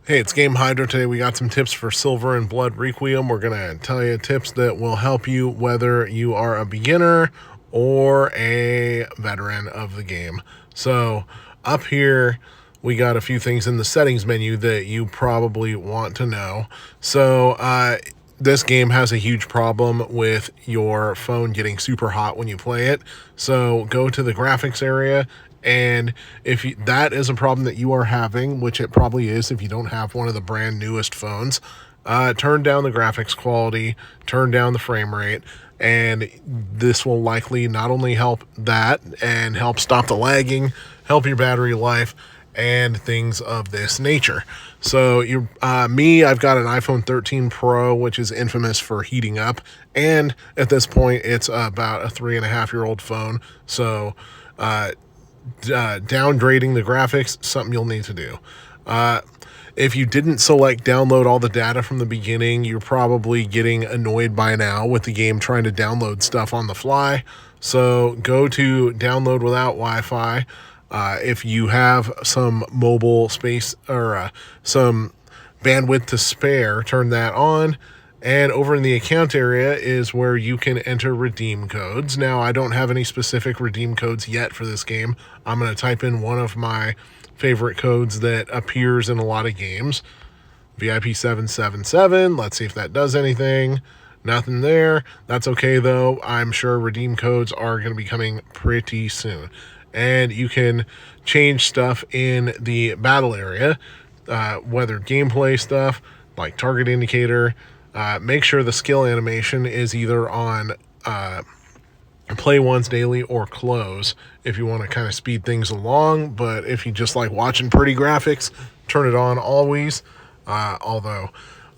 Hey, it's Game Hydro. Today we got some tips for Silver and Blood Requiem. We're going to tell you tips that will help you whether you are a beginner or a veteran of the game. So up here, we got a few things in the settings menu that you probably want to know. So this game has a huge problem with your phone getting super hot when you play it. So go to the graphics area, and if that is a problem that you are having, which it probably is if you don't have one of the brand newest phones, turn down the graphics quality, turn down the frame rate, and this will likely not only help that and help stop the lagging, help your battery life, and things of this nature. So I've got an iPhone 13 Pro, which is infamous for heating up, and at this point, it's about a 3.5-year-old phone. So downgrading the graphics, something you'll need to do. If you didn't select download all the data from the beginning, you're probably getting annoyed by now with the game trying to download stuff on the fly. So go to download without Wi-Fi. If you have some mobile space or some bandwidth to spare, turn that on. And over in the account area is where you can enter redeem codes. Now, I don't have any specific redeem codes yet for this game. I'm going to type in one of my favorite codes that appears in a lot of games. VIP777. Let's see if that does anything. Nothing there. That's okay, though. I'm sure redeem codes are going to be coming pretty soon. And you can change stuff in the battle area, whether gameplay stuff like target indicator. Make sure the skill animation is either on play once daily or close if you want to kind of speed things along. But if you just like watching pretty graphics, turn it on always. Although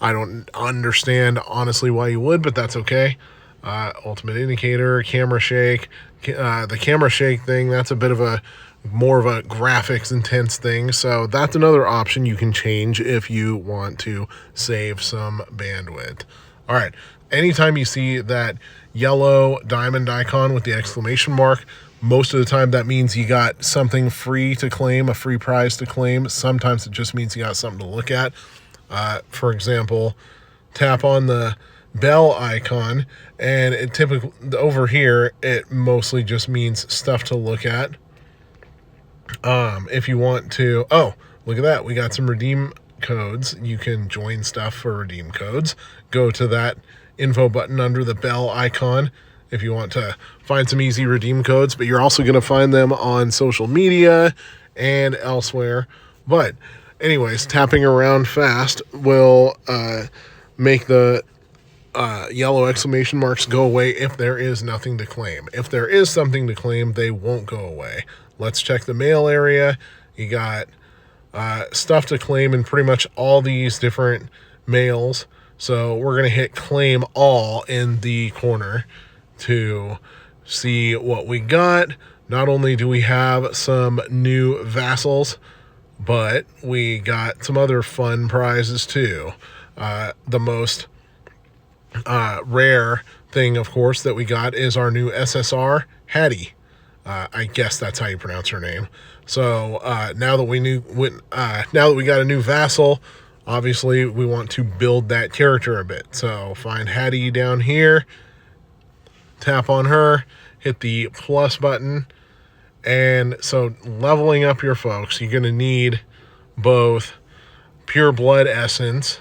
I don't understand honestly why you would, but that's okay. Ultimate indicator, camera shake. The camera shake thing, that's a bit of a more of a graphics intense thing. So that's another option you can change if you want to save some bandwidth. All right. Anytime you see that yellow diamond icon with the exclamation mark, most of the time that means you got something free to claim, a free prize to claim. Sometimes it just means you got something to look at. For example, tap on the bell icon, and it typically over here, it mostly just means stuff to look at. If you want to, oh, look at that. We got some redeem codes. You can join stuff for redeem codes. Go to that info button under the bell icon if you want to find some easy redeem codes, but you're also going to find them on social media and elsewhere. But anyways, tapping around fast will make the yellow exclamation marks go away if there is nothing to claim. If there is something to claim, they won't go away. Let's check the mail area. You got stuff to claim in pretty much all these different mails. So we're going to hit claim all in the corner to see what we got. Not only do we have some new vassals, but we got some other fun prizes too. The most rare thing, of course, that we got is our new SSR, Hattie. I guess that's how you pronounce her name. So now that we got a new vassal, obviously we want to build that character a bit. So find Hattie down here, tap on her, hit the plus button, and so leveling up your folks, you're going to need both Pure Blood Essence.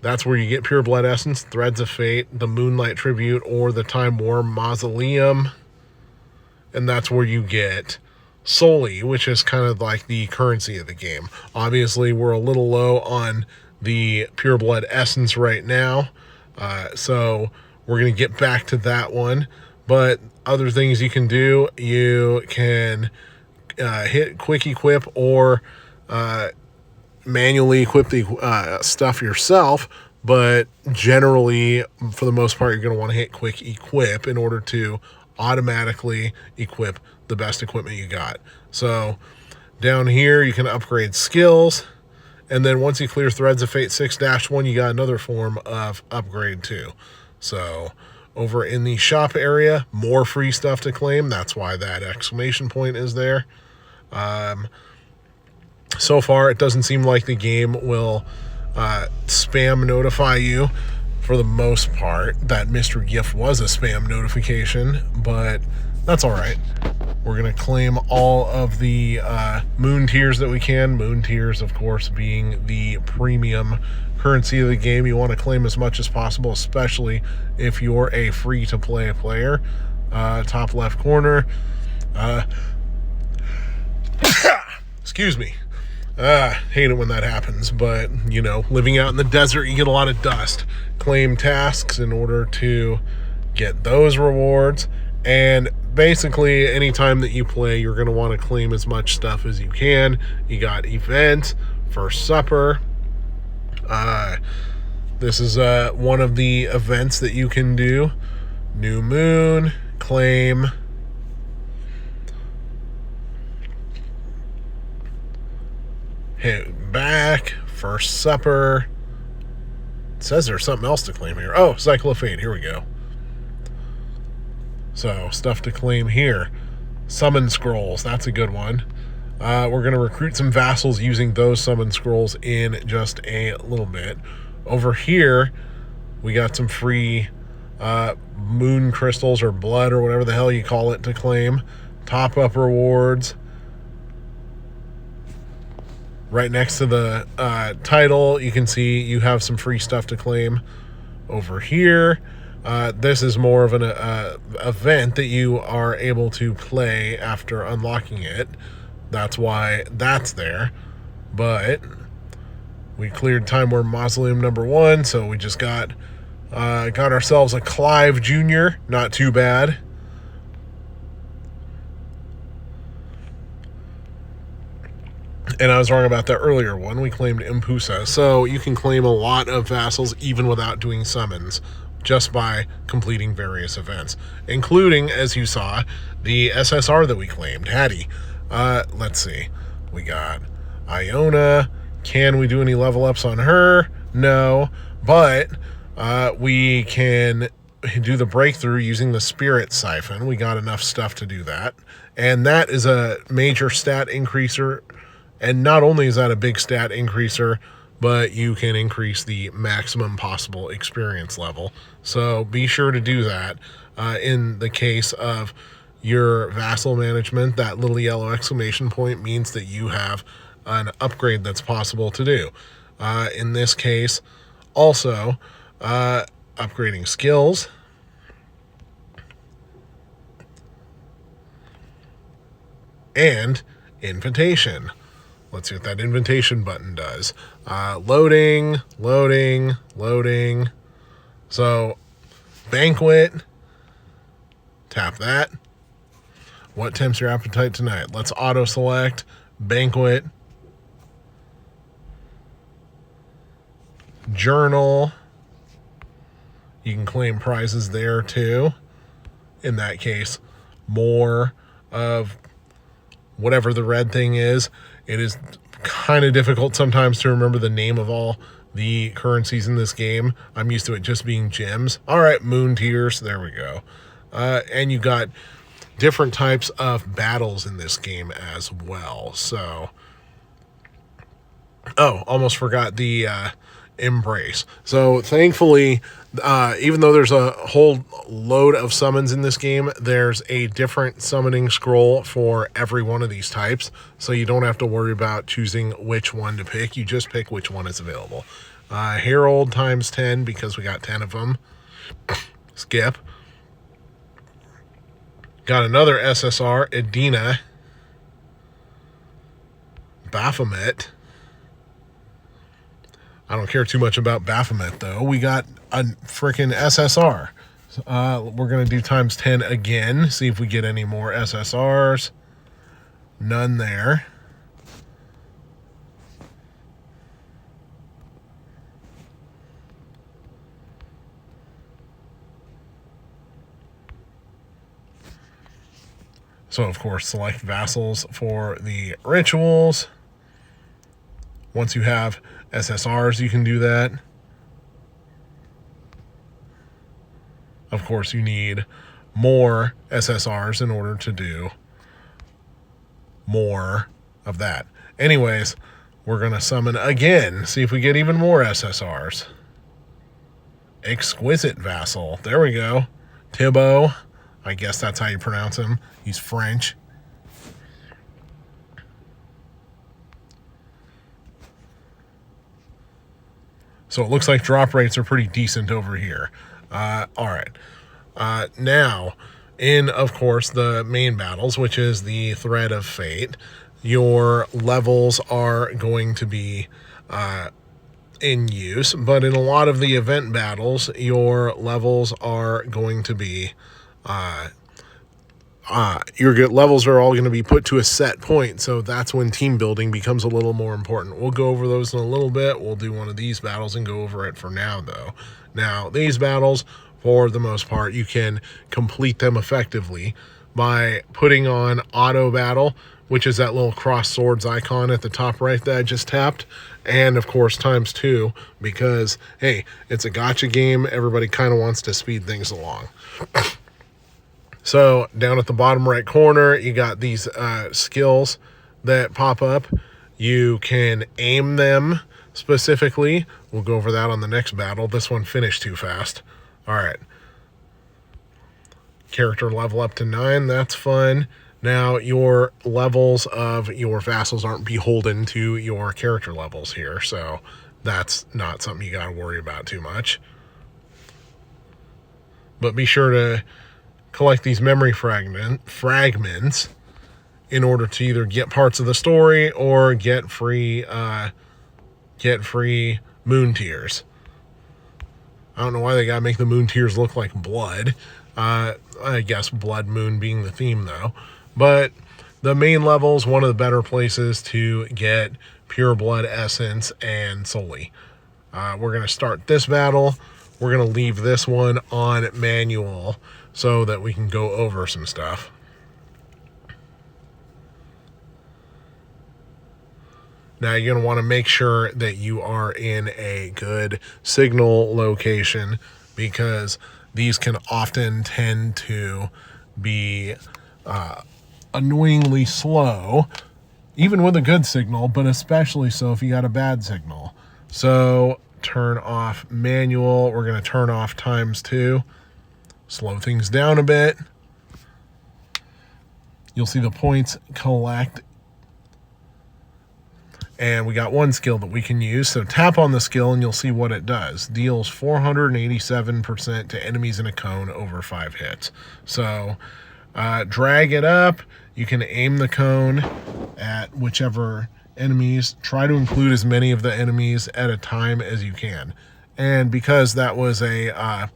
That's where you get Pure Blood Essence, Threads of Fate, the Moonlight Tribute, or the Time War Mausoleum. And that's where you get Soli, which is kind of like the currency of the game. Obviously, we're a little low on the Pure Blood Essence right now. So we're going to get back to that one. But other things you can do, you can hit Quick Equip or manually equip the stuff yourself. But generally, for the most part, you're going to want to hit Quick Equip in order to automatically equip the best equipment you got. So down here, you can upgrade skills. And then once you clear Threads of Fate 6-1, you got another form of upgrade too. So over in the shop area, more free stuff to claim. That's why that exclamation point is there. So far, it doesn't seem like the game will spam notify you for the most part. That Mr. Gift was a spam notification, but that's all right. We're going to claim all of the moon tiers that we can. Moon tiers, of course, being the premium currency of the game. You want to claim as much as possible, especially if you're a free-to-play player. Top left corner. Excuse me. Hate it when that happens, but, you know, living out in the desert, you get a lot of dust. Claim tasks in order to get those rewards, and basically anytime that you play, you're going to want to claim as much stuff as you can. You got event, first supper. This is one of the events that you can do. New moon, claim. Hit back, first supper. It says there's something else to claim here. Oh, Cycle of Fate, here we go. So, stuff to claim here. Summon scrolls, that's a good one. We're going to recruit some vassals using those summon scrolls in just a little bit. Over here, we got some free moon crystals or blood or whatever the hell you call it to claim. Top up rewards. Right next to the title, you can see you have some free stuff to claim. Over here, this is more of an event that you are able to play after unlocking it. That's why that's there. But we cleared Time War Mausoleum number 1, so we just got ourselves a Clive Jr. Not too bad. And I was wrong about that earlier one. We claimed Impusa. So you can claim a lot of vassals even without doing summons, just by completing various events, including, as you saw, the SSR that we claimed, Hattie. Let's see. We got Iona. Can we do any level ups on her? No. But we can do the breakthrough using the Spirit Siphon. We got enough stuff to do that. And that is a major stat increaser. And not only is that a big stat increaser, but you can increase the maximum possible experience level. So be sure to do that. In the case of your vassal management, that little yellow exclamation point means that you have an upgrade that's possible to do. In this case, also, upgrading skills. And invitation. Let's see what that invitation button does. Loading. So, banquet. Tap that. What tempts your appetite tonight? Let's auto-select banquet. Journal. You can claim prizes there too. In that case, more of whatever the red thing is. It is kind of difficult sometimes to remember the name of all the currencies in this game. I'm used to it just being gems. All right, moon tiers. There we go. And you got different types of battles in this game as well. So, oh, almost forgot the embrace. So thankfully, even though there's a whole load of summons in this game, there's a different summoning scroll for every one of these types. So you don't have to worry about choosing which one to pick. You just pick which one is available. Herald times 10 because we got 10 of them. Skip. Got another SSR, Edina. Baphomet. I don't care too much about Baphomet, though. We got a freaking SSR. We're going to do times 10 again. See if we get any more SSRs. None there. So, of course, select vassals for the rituals. Once you have SSRs, you can do that. Of course, you need more SSRs in order to do more of that. Anyways, we're going to summon again. See if we get even more SSRs. Exquisite Vassal. There we go. Thibaut. I guess that's how you pronounce him. He's French. So it looks like drop rates are pretty decent over here. All right. Now, in, of course, the main battles, which is the Thread of Fate, your levels are going to be in use, but in a lot of the event battles, your levels are going to be your levels are all going to be put to a set point, so that's when team building becomes a little more important. We'll go over those in a little bit. We'll do one of these battles and go over it for now, though. Now, these battles, for the most part, you can complete them effectively by putting on auto battle, which is that little cross swords icon at the top right that I just tapped, and of course ×2, because hey, it's a gotcha game. Everybody kind of wants to speed things along. So down at the bottom right corner, you got these skills that pop up. You can aim them specifically. We'll go over that on the next battle. This one finished too fast. All right. Character level up to 9. That's fun. Now, your levels of your vassals aren't beholden to your character levels here, so that's not something you got to worry about too much. But be sure to collect these memory fragments in order to either get parts of the story or get free moon tears. I don't know why they gotta make the moon tears look like blood. I guess blood moon being the theme, though. But the main levels, one of the better places to get pure blood essence and Soli. We're going to start this battle. We're going to leave this one on manual so that we can go over some stuff. Now, you're going to want to make sure that you are in a good signal location, because these can often tend to be annoyingly slow, even with a good signal, but especially so if you got a bad signal. So turn off manual. We're going to turn off ×2. Slow things down a bit. You'll see the points collect. And we got one skill that we can use. So tap on the skill and you'll see what it does. Deals 487% to enemies in a cone over 5 hits. So drag it up. You can aim the cone at whichever enemies. Try to include as many of the enemies at a time as you can. And because that was a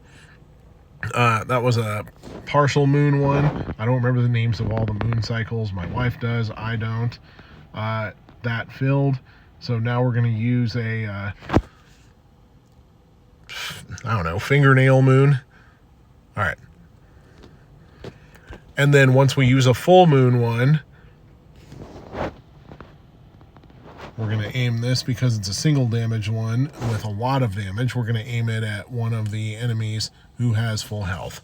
partial moon one, I don't remember the names of all the moon cycles. My wife does. I don't. That filled. So now we're going to use a, I don't know, fingernail moon. All right. And then once we use a full moon one, we're going to aim this, because it's a single damage one with a lot of damage. We're going to aim it at one of the enemies who has full health.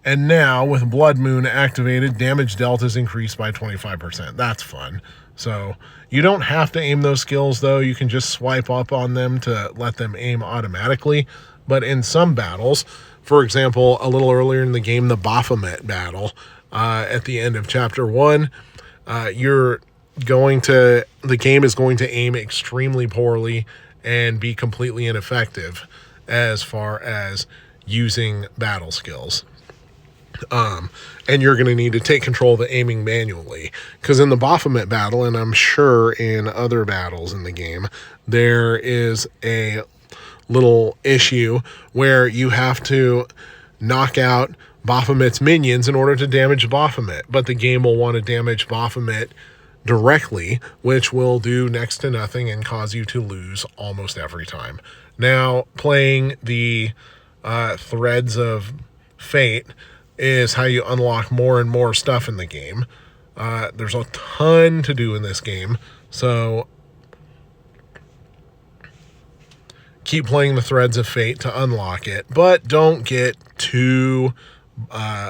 And now with Blood Moon activated, damage dealt is increased by 25%. That's fun. So you don't have to aim those skills, though. You can just swipe up on them to let them aim automatically. But in some battles, for example, a little earlier in the game, the Baphomet battle, at the end of Chapter 1, the game is going to aim extremely poorly and be completely ineffective as far as using battle skills. And you're going to need to take control of the aiming manually, because in the Baphomet battle, and I'm sure in other battles in the game, there is a little issue where you have to knock out Baphomet's minions in order to damage Baphomet, but the game will want to damage Baphomet directly, which will do next to nothing and cause you to lose almost every time. Now, playing the Threads of Fate is how you unlock more and more stuff in the game. There's a ton to do in this game, so keep playing the Threads of Fate to unlock it, but don't get too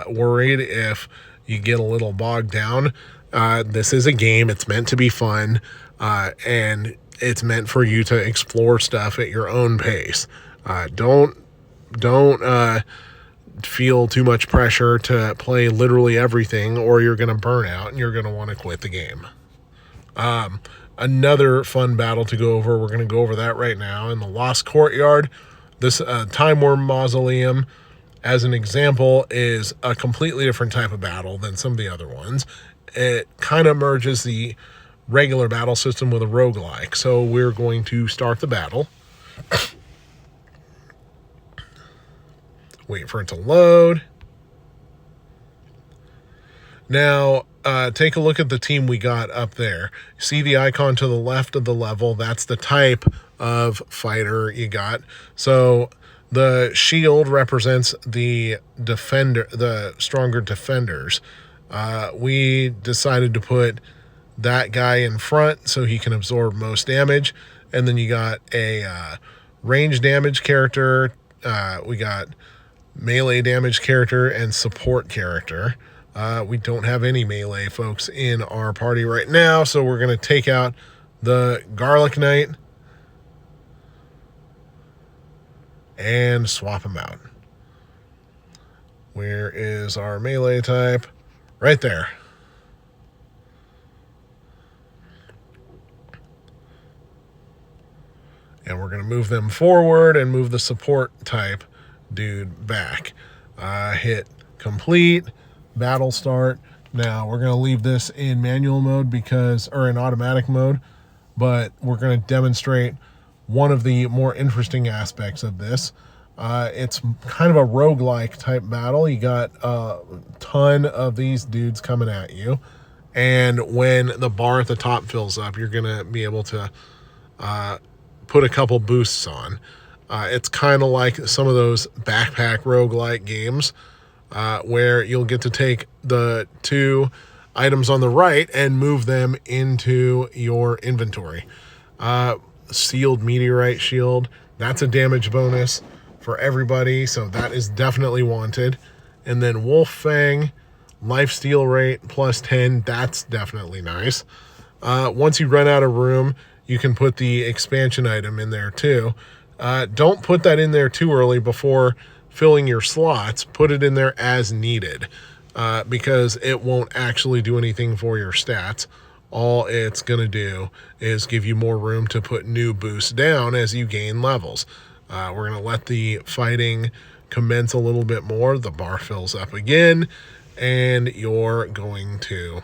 worried if you get a little bogged down. This is a game. It's meant to be fun, and it's meant for you to explore stuff at your own pace. Don't feel too much pressure to play literally everything, or you're going to burn out and you're going to want to quit the game. Another fun battle to go over, we're going to go over that right now. In the Lost Courtyard, this Time Worm Mausoleum, as an example, is a completely different type of battle than some of the other ones. It kind of merges the regular battle system with a roguelike. So we're going to start the battle. Wait for it to load. Now, take a look at the team we got up there. See the icon to the left of the level? That's the type of fighter you got. So the shield represents the defender, the stronger defenders. We decided to put that guy in front so he can absorb most damage. And then you got a range damage character. We got melee damage character and support character. We don't have any melee folks in our party right now, so we're going to take out the Garlic Knight and swap him out. Where is our melee type? Right there. And we're going to move them forward and move the support type dude back. Hit complete, battle start. Now we're going to leave this in manual mode or in automatic mode, but we're going to demonstrate one of the more interesting aspects of this. It's kind of a roguelike type battle. You got a ton of these dudes coming at you, and when the bar at the top fills up, you're going to be able to put a couple boosts on. It's kind of like some of those backpack roguelike games where you'll get to take the 2 items on the right and move them into your inventory. Sealed Meteorite Shield, that's a damage bonus for everybody, so that is definitely wanted. And then Wolf Fang, lifesteal rate plus 10, that's definitely nice. Once you run out of room, you can put the expansion item in there too. Don't put that in there too early before filling your slots. Put it in there as needed, because it won't actually do anything for your stats. All it's going to do is give you more room to put new boosts down as you gain levels. We're going to let the fighting commence a little bit more. The bar fills up again, and you're going to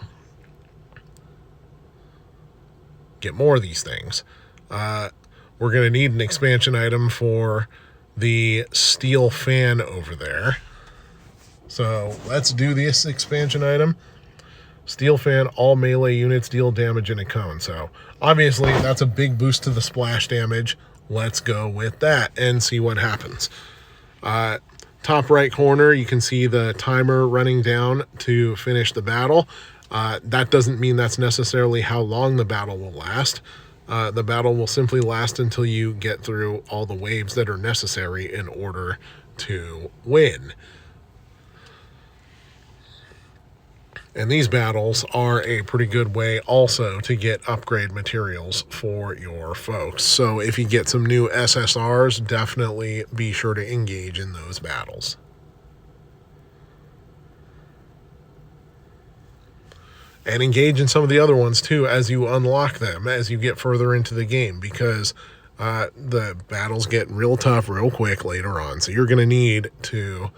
get more of these things. We're going to need an expansion item for the steel fan over there. So let's do this expansion item. Steel fan, all melee units deal damage in a cone. So obviously that's a big boost to the splash damage. Let's go with that and see what happens. Top right corner, you can see the timer running down to finish the battle. That doesn't mean that's necessarily how long the battle will last. The battle will simply last until you get through all the waves that are necessary in order to win. And these battles are a pretty good way also to get upgrade materials for your folks. So if you get some new SSRs, definitely be sure to engage in those battles. And engage in some of the other ones too as you unlock them, as you get further into the game, because the battles get real tough real quick later on. So you're going to need to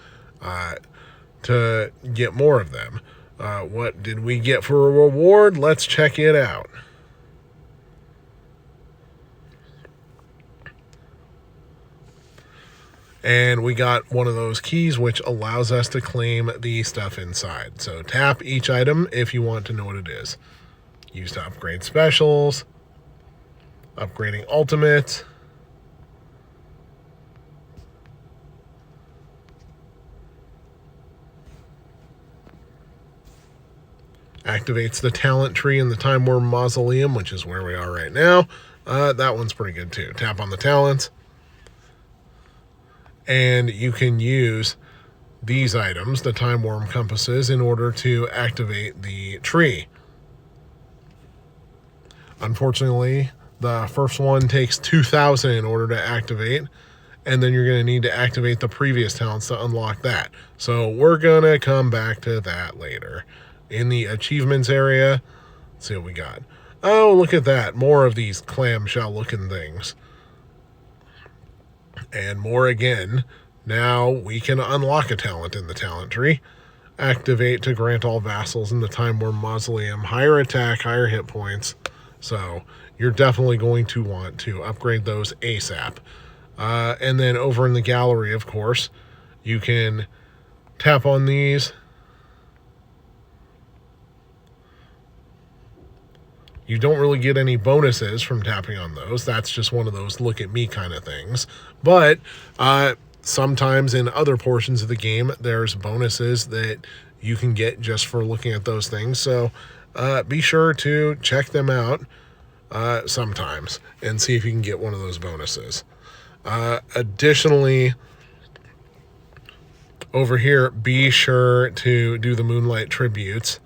get more of them. What did we get for a reward? Let's check it out. And we got one of those keys which allows us to claim the stuff inside. So tap each item if you want to know what it is. Use to upgrade specials, upgrading ultimate, activates the talent tree in the Time Worm Mausoleum, which is where we are right now. That one's pretty good too. Tap on the talents, and you can use these items, the Time Worm compasses, in order to activate the tree. Unfortunately, the first one takes 2,000 in order to activate, and then you're going to need to activate the previous talents to unlock that. So we're going to come back to that later. In the achievements area, let's see what we got. Oh, look at that. More of these clamshell looking things. And more again. Now we can unlock a talent in the talent tree. Activate to grant all vassals in the Time Worm Mausoleum higher attack, higher hit points. So you're definitely going to want to upgrade those ASAP. And then over in the gallery, of course, you can tap on these. You don't really get any bonuses from tapping on those. That's just one of those look at me kind of things. But sometimes in other portions of the game, there's bonuses that you can get just for looking at those things. So be sure to check them out sometimes and see if you can get one of those bonuses. Additionally, over here, be sure to do the Moonlight Tributes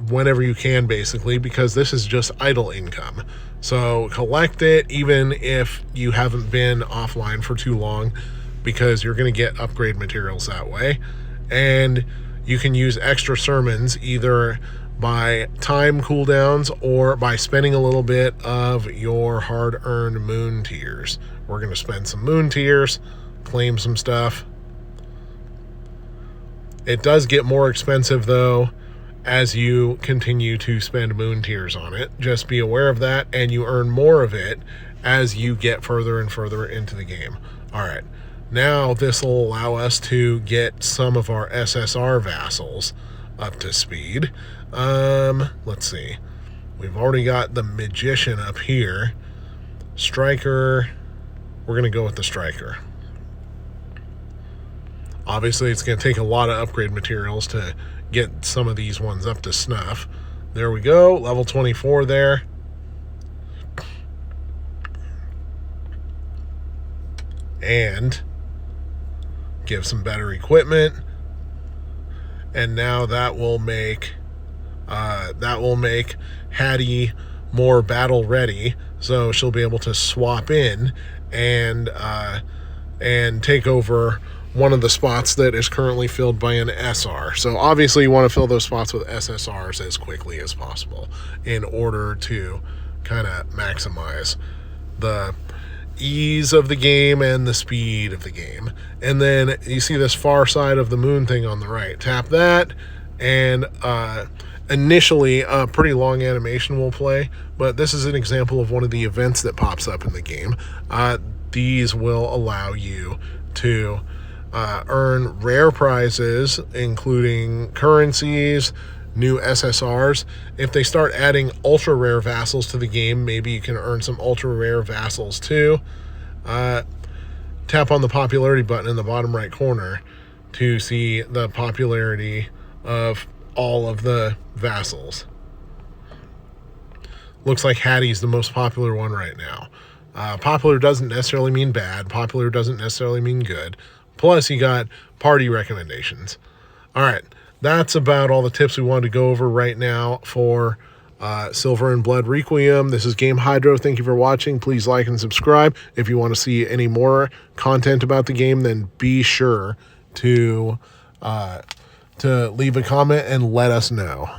whenever you can, basically, because this is just idle income. So collect it even if you haven't been offline for too long, because you're going to get upgrade materials that way. And you can use extra sermons either by time cooldowns or by spending a little bit of your hard-earned moon tiers. We're going to spend some moon tiers, claim some stuff. It does get more expensive, though, as you continue to spend moon tiers on it. Just be aware of that, and you earn more of it as you get further and further into the game. All right, now this will allow us to get some of our SSR vassals up to speed. Let's see. We've already got the Magician up here. Striker, we're going to go with the Striker. Obviously, it's going to take a lot of upgrade materials to get some of these ones up to snuff. There we go, level 24 there. And give some better equipment. And now that will make Hattie more battle ready, so she'll be able to swap in and take over one of the spots that is currently filled by an SR. So obviously you want to fill those spots with SSRs as quickly as possible in order to kind of maximize the ease of the game and the speed of the game. And then you see this far side of the moon thing on the right. Tap that, and initially a pretty long animation will play, but this is an example of one of the events that pops up in the game. These will allow you to earn rare prizes, including currencies, new SSRs. If they start adding ultra rare vassals to the game, maybe you can earn some ultra rare vassals too. Tap on the popularity button in the bottom right corner to see the popularity of all of the vassals. Looks like Hattie's the most popular one right now. Popular doesn't necessarily mean bad. Popular doesn't necessarily mean good. Plus, you got party recommendations. All right, that's about all the tips we wanted to go over right now for Silver and Blood Requiem. This is Game Hydro. Thank you for watching. Please like and subscribe. If you want to see any more content about the game, then be sure to leave a comment and let us know.